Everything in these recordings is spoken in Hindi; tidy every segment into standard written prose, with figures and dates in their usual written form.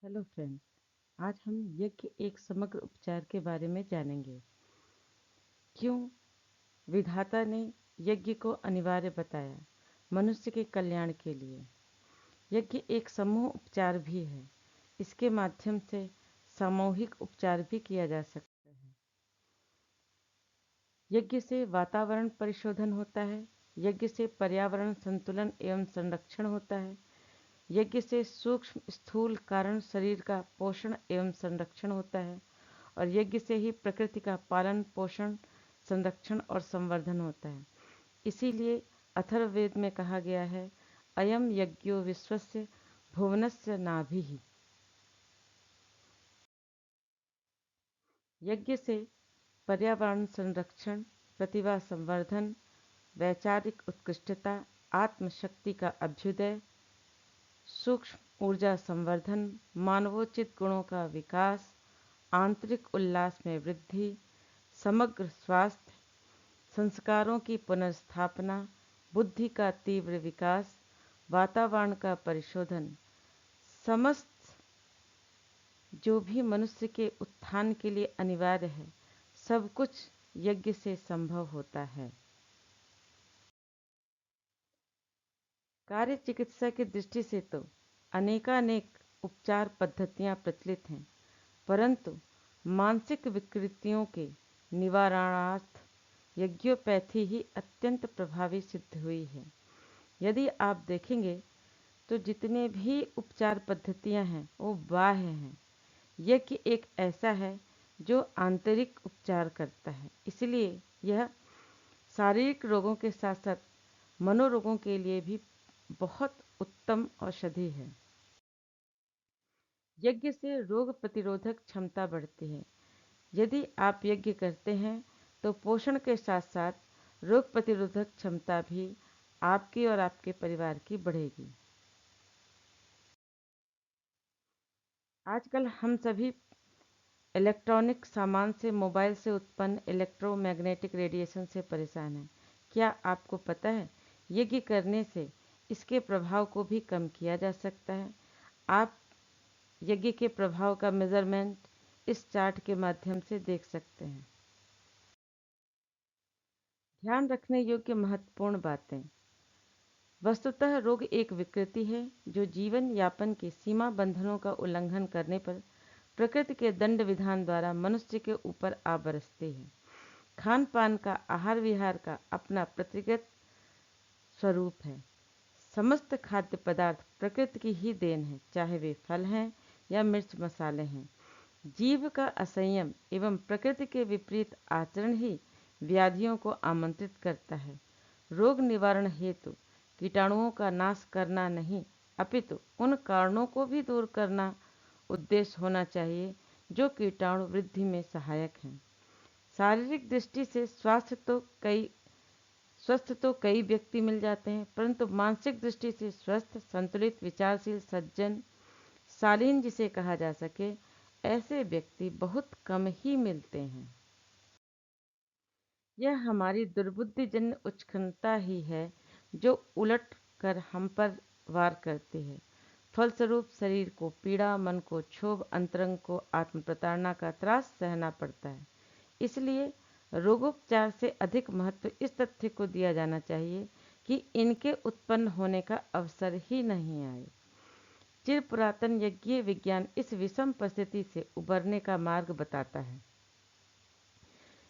हेलो फ्रेंड्स, आज हम यज्ञ एक समग्र उपचार के बारे में जानेंगे। क्यों विधाता ने यज्ञ को अनिवार्य बताया? मनुष्य के कल्याण के लिए। यज्ञ एक समूह उपचार भी है। इसके माध्यम से सामूहिक उपचार भी किया जा सकता है। यज्ञ से वातावरण परिशोधन होता है। यज्ञ से पर्यावरण संतुलन एवं संरक्षण होता है। यज्ञ से सूक्ष्म स्थूल कारण शरीर का पोषण एवं संरक्षण होता है और यज्ञ से ही प्रकृति का पालन पोषण संरक्षण और संवर्धन होता है। इसीलिए अथर्ववेद में कहा गया है, अयम यज्ञो विश्वस्य भुवनस्य नाभिः। यज्ञ से पर्यावरण संरक्षण, प्रतिभा संवर्धन, वैचारिक उत्कृष्टता, आत्मशक्ति का अभ्युदय, सूक्ष्म ऊर्जा संवर्धन, मानवोचित गुणों का विकास, आंतरिक उल्लास में वृद्धि, समग्र स्वास्थ्य, संस्कारों की पुनर्स्थापना, बुद्धि का तीव्र विकास, वातावरण का परिशोधन, समस्त जो भी मनुष्य के उत्थान के लिए अनिवार्य है, सब कुछ यज्ञ से संभव होता है। कार्य चिकित्सा की दृष्टि से तो अनेकानेक उपचार पद्धतियां प्रचलित हैं, परंतु मानसिक विकृतियों के निवारणार्थ यज्ञोपैथी ही अत्यंत प्रभावी सिद्ध हुई है। यदि आप देखेंगे तो जितने भी उपचार पद्धतियां हैं वो बाह्य हैं। यज्ञ एक ऐसा है जो आंतरिक उपचार करता है, इसलिए यह शारीरिक रोगों के साथ साथ मनोरोगों के लिए भी बहुत उत्तम औषधि है। यज्ञ से रोग प्रतिरोधक क्षमता बढ़ती है। यदि आप यज्ञ करते हैं तो पोषण के साथ साथ रोग प्रतिरोधक क्षमता भी आपकी और आपके परिवार की बढ़ेगी। आजकल हम सभी इलेक्ट्रॉनिक सामान से मोबाइल से उत्पन्न इलेक्ट्रोमैग्नेटिक रेडिएशन से परेशान हैं। क्या आपको पता है यज्ञ करने से इसके प्रभाव को भी कम किया जा सकता है? आप यज्ञ के प्रभाव का मेजरमेंट इस चार्ट के माध्यम से देख सकते हैं। ध्यान रखने योग्य महत्वपूर्ण बातें। वस्तुतः रोग एक विकृति है जो जीवन यापन के सीमा बंधनों का उल्लंघन करने पर प्रकृति के दंड विधान द्वारा मनुष्य के ऊपर आ बरसते हैं। खान पान का आहार विहार का अपना प्रतिगत स्वरूप है। समस्त खाद्य पदार्थ प्रकृति की ही देन है, चाहे वे फल हैं या मिर्च मसाले हैं। जीव का असंयम एवं प्रकृति के विपरीत आचरण ही व्याधियों को आमंत्रित करता है। रोग निवारण हेतु कीटाणुओं का नाश करना नहीं, अपितु उन कारणों को भी दूर करना उद्देश्य होना चाहिए जो कीटाणु वृद्धि में सहायक हैं। शारीरिक दृष्टि से स्वस्थ तो कई व्यक्ति मिल जाते हैं, परंतु मानसिक दृष्टि से स्वस्थ, संतुलित, विचारशील, सज्जन, शालीन जिसे कहा जा सके, ऐसे व्यक्ति बहुत कम ही मिलते हैं। यह हमारी दुर्बुद्धिजन्य उच्छृंखलता ही है जो उलट कर हम पर वार करती है। फलस्वरूप शरीर को पीड़ा, मन को क्षोभ, अंतरंग को आत्म प्रताड़ना का त्रास सहना पड़ता है। इसलिए रोगोपचार से अधिक महत्व इस तथ्य को दिया जाना चाहिए कि इनके उत्पन्न होने का अवसर ही नहीं आए। चिर पुरातन यज्ञीय विज्ञान इस विषम परिस्थिति से उबरने का मार्ग बताता है।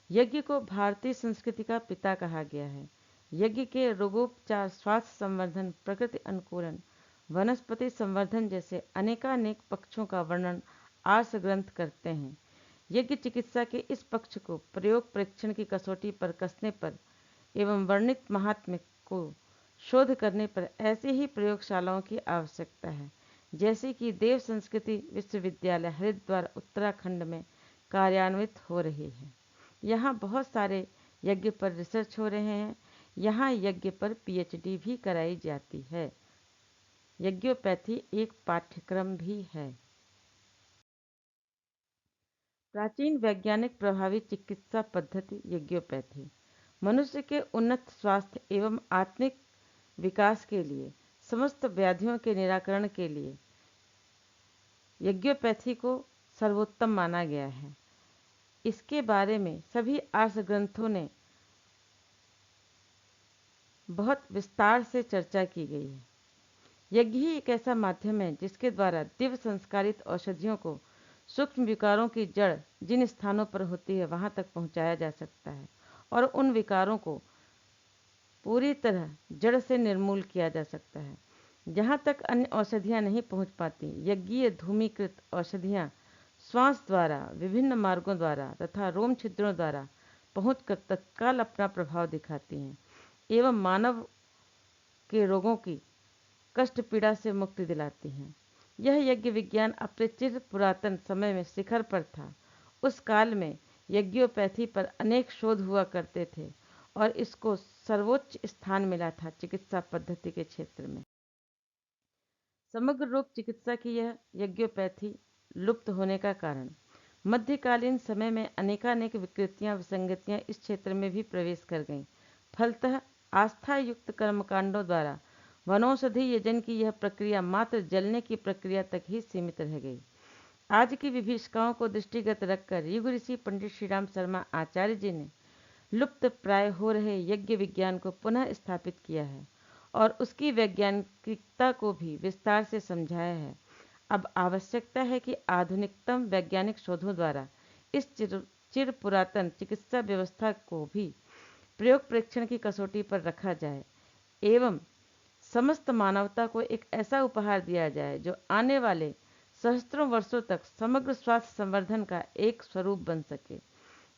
यज्ञ को भारतीय संस्कृति का पिता कहा गया है। यज्ञ के रोगोपचार, स्वास्थ्य संवर्धन, प्रकृति अनुकूलन, वनस्पति संवर्धन जैसे अनेकानेक पक्षों का वर्णन आर्ष ग्रंथ करते हैं। यज्ञ चिकित्सा के इस पक्ष को प्रयोग परीक्षण की कसौटी पर कसने पर एवं वर्णित महात्म्य को शोध करने पर ऐसी ही प्रयोगशालाओं की आवश्यकता है, जैसे कि देव संस्कृति विश्वविद्यालय हरिद्वार उत्तराखंड में कार्यान्वित हो रही है। यहाँ बहुत सारे यज्ञ पर रिसर्च हो रहे हैं। यहाँ यज्ञ पर पीएचडी भी कराई जाती है। यज्ञोपैथी एक पाठ्यक्रम भी है। प्राचीन वैज्ञानिक प्रभावी चिकित्सा पद्धति यज्ञोपैथी मनुष्य के उन्नत स्वास्थ्य एवं आत्मिक विकास के लिए, समस्त व्याधियों के निराकरण के लिए यज्ञोपैथी को सर्वोत्तम माना गया है। इसके बारे में सभी आर्ष ग्रंथों ने बहुत विस्तार से चर्चा की गई है। यज्ञ ही एक ऐसा माध्यम है जिसके द्वारा दिव्य संस्कारित औषधियों को सूक्ष्म विकारों की जड़ जिन स्थानों पर होती है वहां तक पहुंचाया जा सकता है और उन विकारों को पूरी तरह जड़ से निर्मूल किया जा सकता है। जहाँ तक अन्य औषधियाँ नहीं पहुँच पाती, यज्ञीय धूमीकृत औषधियाँ श्वास द्वारा, विभिन्न मार्गों द्वारा तथा रोम छिद्रों द्वारा पहुँचकर तत्काल अपना प्रभाव दिखाती हैं एवं मानव के रोगों की कष्ट पीड़ा से मुक्ति दिलाती हैं। यह यज्ञ विज्ञान अपने चिर पुरातन समय में शिखर पर था। उस काल में यज्ञोपैथी पर अनेक शोध हुआ करते थे और इसको सर्वोच्च स्थान मिला था चिकित्सा पद्धति के क्षेत्र में। समग्र रोग चिकित्सा की यह यज्ञोपैथी लुप्त होने का कारण मध्यकालीन समय में अनेकानेक विकृतियां विसंगतियां इस क्षेत्र में भी प्रवेश कर गईं। फलतः आस्था युक्त कर्मकांडों द्वारा वनौषधि यजन की यह प्रक्रिया मात्र जलने की प्रक्रिया तक ही सीमित रह गई। आज की विभीषिकाओं को दृष्टिगत रखकर युग ऋषि पंडित श्रीराम शर्मा आचार्य जी ने लुप्त प्राय हो रहे यज्ञ विज्ञान को पुनः स्थापित किया है और उसकी वैज्ञानिकता को भी विस्तार से समझाया है। अब आवश्यकता है कि आधुनिकतम वैज्ञानिक शोधों द्वारा इस चिर पुरातन चिकित्सा व्यवस्था को भी प्रयोग परीक्षण की कसौटी पर रखा जाए एवं समस्त मानवता को एक ऐसा उपहार दिया जाए जो आने वाले सहस्त्रों वर्षों तक समग्र स्वास्थ्य संवर्धन का एक स्वरूप बन सके।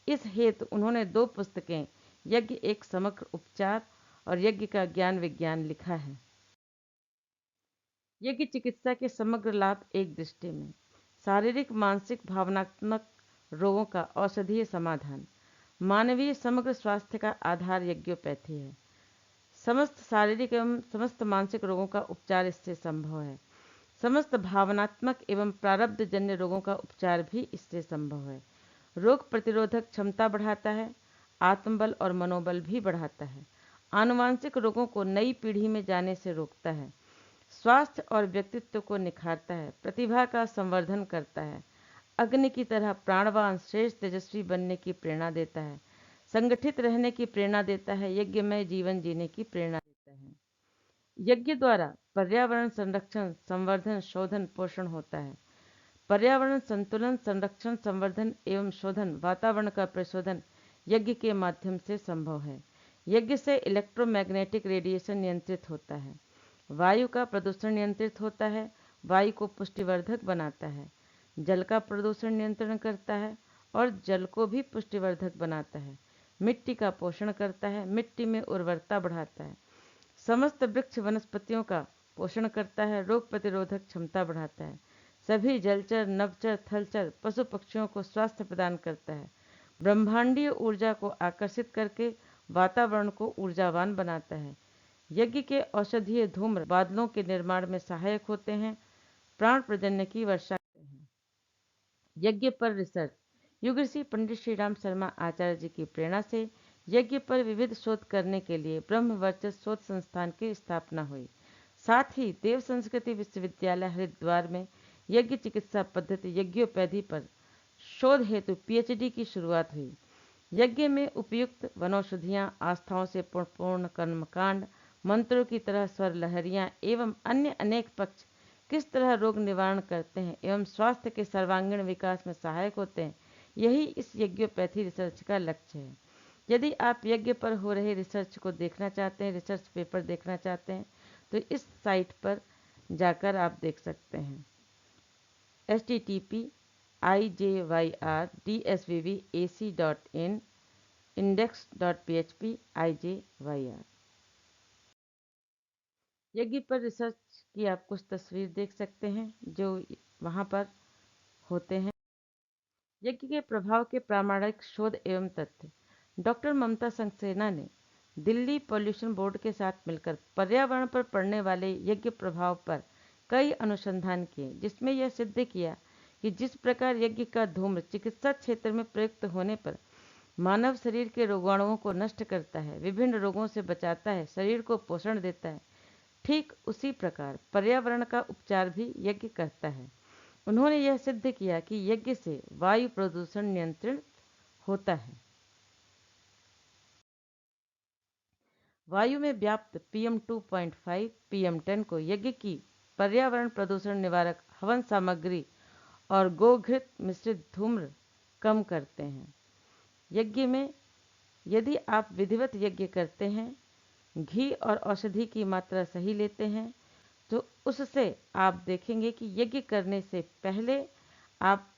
इस हेतु उन्होंने 2 पुस्तकें, यज्ञ एक समग्र उपचार और यज्ञ का ज्ञान विज्ञान लिखा है। यज्ञ चिकित्सा के समग्र लाभ एक दृष्टि में शारीरिक, मानसिक, भावनात्मक रोगों का औषधीय समाधान। मानवीय समग्र स्वास्थ्य का आधार यज्ञोपैथी है। समस्त शारीरिक एवं समस्त मानसिक रोगों का उपचार इससे संभव है। समस्त भावनात्मक एवं प्रारब्ध जन्य रोगों का उपचार भी इससे संभव है। रोग प्रतिरोधक क्षमता बढ़ाता है, आत्मबल और मनोबल भी बढ़ाता है, आनुवांशिक रोगों को नई पीढ़ी में जाने से रोकता है, स्वास्थ्य और व्यक्तित्व को निखारता है, प्रतिभा का संवर्धन करता है, अग्नि की तरह प्राणवान श्रेष्ठ तेजस्वी बनने की प्रेरणा देता है, संगठित रहने की प्रेरणा देता है, यज्ञमय जीवन जीने की प्रेरणा देता है। यज्ञ द्वारा पर्यावरण संरक्षण, संवर्धन, शोधन, पोषण होता है। पर्यावरण संतुलन, संरक्षण, संवर्धन एवं शोधन, वातावरण का प्रशोधन यज्ञ के माध्यम से संभव है। यज्ञ से इलेक्ट्रोमैग्नेटिक रेडिएशन नियंत्रित होता है, वायु का प्रदूषण नियंत्रित होता है, वायु को पुष्टिवर्धक बनाता है, जल का प्रदूषण नियंत्रण करता है और जल को भी पुष्टिवर्धक बनाता है, मिट्टी का पोषण करता है, मिट्टी में उर्वरता बढ़ाता है, समस्त वृक्ष वनस्पतियों का पोषण करता है, रोग प्रतिरोधक क्षमता बढ़ाता है, सभी जलचर, नभचर, थलचर, पशु पक्षियों को स्वास्थ्य प्रदान करता है, ब्रह्मांडीय ऊर्जा को आकर्षित करके वातावरण को ऊर्जावान बनाता है। यज्ञ के औषधीय धूम्र बादलों के निर्माण में सहायक होते हैं, प्राण प्रजन्य की वर्षा करते हैं। यज्ञ पर रिसर्च। युग ऋषि पंडित श्रीराम शर्मा आचार्य जी की प्रेरणा से यज्ञ पर विविध शोध करने के लिए ब्रह्मवर्चस्व शोध संस्थान की स्थापना हुई। साथ ही देव संस्कृति विश्वविद्यालय हरिद्वार में यज्ञ चिकित्सा पद्धति यज्ञोपैथी पर शोध हेतु पीएचडी की शुरुआत हुई। यज्ञ में उपयुक्त वनौषधियाँ, आस्थाओं से पूर्ण कर्मकांड, मंत्रों की तरह स्वर लहरियाँ एवं अन्य अनेक पक्ष किस तरह रोग निवारण करते हैं एवं स्वास्थ्य के सर्वांगीण विकास में सहायक होते हैं, यही इस यज्ञोपैथी रिसर्च का लक्ष्य है। यदि आप यज्ञ पर हो रहे रिसर्च को देखना चाहते हैं, रिसर्च पेपर देखना चाहते हैं, तो इस साइट पर जाकर आप देख सकते हैं http://ijyrdsvvac.in index.php ijyr। यज्ञ पर रिसर्च की आप कुछ तस्वीर देख सकते हैं जो वहाँ पर होते हैं। यज्ञ के प्रभाव के प्रामाणिक शोध एवं तथ्य। डॉक्टर ममता सक्सेना ने दिल्ली पॉल्यूशन बोर्ड के साथ मिलकर पर्यावरण पर पड़ने वाले यज्ञ प्रभाव पर कई अनुसंधान किए, जिसमें यह सिद्ध किया कि जिस प्रकार यज्ञ का धूम्र चिकित्सा क्षेत्र में प्रयुक्त होने पर मानव शरीर के रोगाणुओं को नष्ट करता है, विभिन्न रोगों से बचाता है, शरीर को पोषण देता है, ठीक उसी प्रकार पर्यावरण का उपचार भी यज्ञ करता है। उन्होंने यह सिद्ध किया कि यज्ञ से वायु प्रदूषण नियंत्रित होता है। वायु में व्याप्त PM 2.5, PM 10 को यज्ञ की पर्यावरण प्रदूषण निवारक हवन सामग्री और गोघृत मिश्रित धूम्र कम करते हैं। यज्ञ में यदि आप विधिवत यज्ञ करते हैं, घी और औषधि की मात्रा सही लेते हैं, तो उससे आप देखेंगे कि यज्ञ करने से पहले आप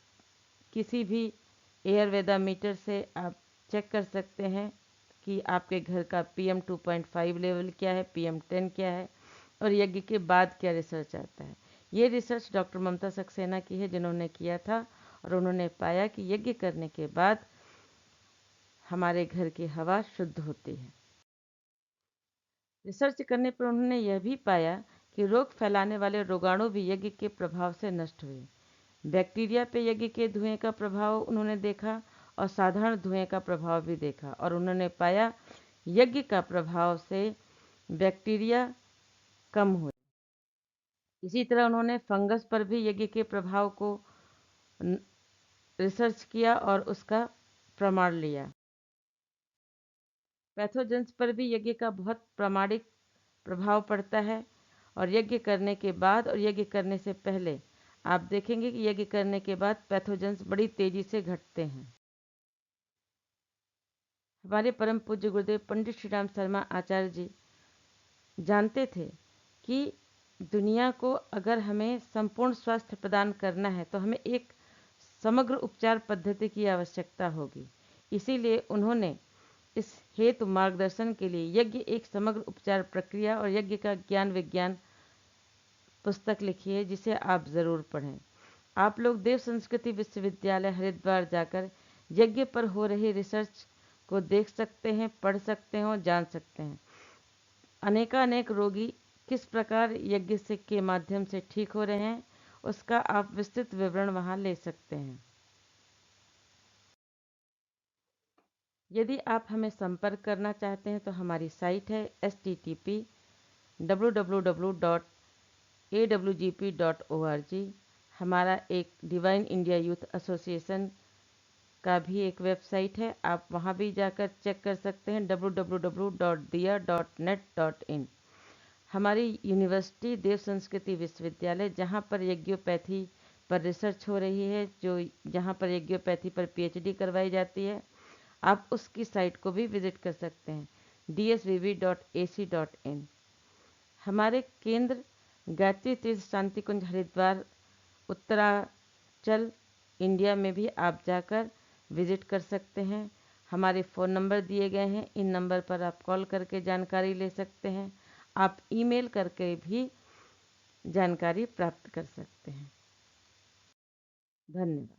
किसी भी एयरवेदा मीटर से आप चेक कर सकते हैं कि आपके घर का PM 2.5 लेवल क्या है, PM 10 क्या है, और यज्ञ के बाद क्या रिसर्च आता है। ये रिसर्च डॉक्टर ममता सक्सेना की है, जिन्होंने किया था, और उन्होंने पाया कि यज्ञ करने के बाद हमारे घर की हवा शुद्ध होती है। रिसर्च करने पर उन्होंने यह भी पाया कि रोग फैलाने वाले रोगाणु भी यज्ञ के प्रभाव से नष्ट हुए। बैक्टीरिया पे यज्ञ के धुएं का प्रभाव उन्होंने देखा और साधारण धुएं का प्रभाव भी देखा, और उन्होंने पाया यज्ञ का प्रभाव से बैक्टीरिया कम हुए। इसी तरह उन्होंने फंगस पर भी यज्ञ के प्रभाव को रिसर्च किया और उसका प्रमाण लिया। पैथोजेंस पर भी यज्ञ का बहुत प्रामाणिक प्रभाव पड़ता है, और यज्ञ करने के बाद और यज्ञ करने से पहले आप देखेंगे कि यज्ञ करने के बाद पैथोजेंस बड़ी तेजी से घटते हैं। हमारे परम पूज्य गुरुदेव पंडित श्री राम शर्मा आचार्य जी जानते थे कि दुनिया को अगर हमें संपूर्ण स्वास्थ्य प्रदान करना है तो हमें एक समग्र उपचार पद्धति की आवश्यकता होगी। इसीलिए उन्होंने इस हेतु मार्गदर्शन के लिए यज्ञ एक समग्र उपचार प्रक्रिया और यज्ञ का ज्ञान विज्ञान पुस्तक लिखी है, जिसे आप ज़रूर पढ़ें। आप लोग देव संस्कृति विश्वविद्यालय हरिद्वार जाकर यज्ञ पर हो रही रिसर्च को देख सकते हैं, पढ़ सकते हैं और जान सकते हैं। अनेकानेक रोगी किस प्रकार यज्ञ से के माध्यम से ठीक हो रहे हैं, उसका आप विस्तृत विवरण वहाँ ले सकते हैं। यदि आप हमें संपर्क करना चाहते हैं तो हमारी साइट है http://www.awgp.org। हमारा एक डिवाइन इंडिया यूथ एसोसिएशन का भी एक वेबसाइट है, आप वहाँ भी जाकर चेक कर सकते हैं www.diya.net.in। हमारी यूनिवर्सिटी देव संस्कृति विश्वविद्यालय, जहाँ पर यज्ञोपैथी पर रिसर्च हो रही है, जहाँ पर यज्ञोपैथी पर PhD करवाई जाती है, आप उसकी साइट को भी विजिट कर सकते हैं dsvv.ac.in। हमारे केंद्र गायत्री तीर्थ शांति कुंज हरिद्वार उत्तरांचल इंडिया में भी आप जाकर विजिट कर सकते हैं। हमारे फ़ोन नंबर दिए गए हैं, इन नंबर पर आप कॉल करके जानकारी ले सकते हैं। आप ईमेल करके भी जानकारी प्राप्त कर सकते हैं। धन्यवाद।